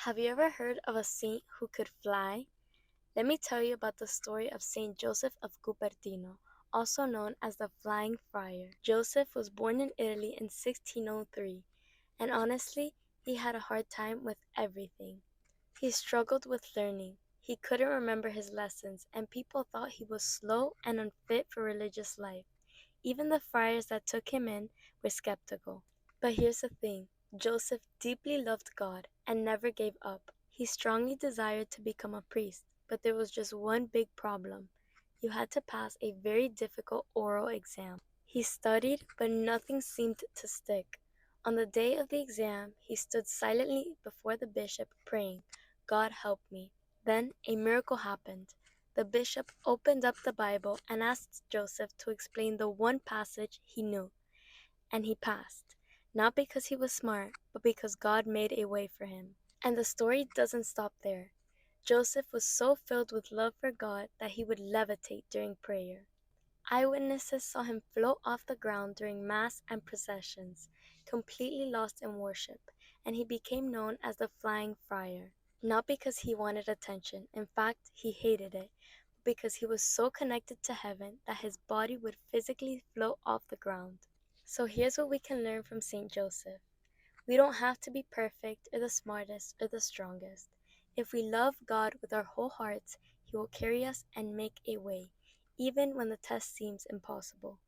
Have you ever heard of a saint who could fly? Let me tell you about the story of Saint Joseph of Cupertino, also known as the Flying Friar. Joseph was born in Italy in 1603, and honestly, he had a hard time with everything. He struggled with learning. He couldn't remember his lessons, and people thought he was slow and unfit for religious life. Even the friars that took him in were skeptical. But here's the thing. Joseph deeply loved God and never gave up. He strongly desired to become a priest, but there was just one big problem. You had to pass a very difficult oral exam. He studied, but nothing seemed to stick. On the day of the exam, he stood silently before the bishop praying, "God help me." Then a miracle happened. The bishop opened up the Bible and asked Joseph to explain the one passage he knew, and he passed. Not because he was smart, but because God made a way for him. And the story doesn't stop there. Joseph was so filled with love for God that he would levitate during prayer. Eyewitnesses saw him float off the ground during Mass and processions, completely lost in worship, and he became known as the Flying Friar. Not because he wanted attention, in fact, he hated it, but because he was so connected to heaven that his body would physically float off the ground. So here's what we can learn from St. Joseph. We don't have to be perfect or the smartest or the strongest. If we love God with our whole hearts, He will carry us and make a way, even when the test seems impossible.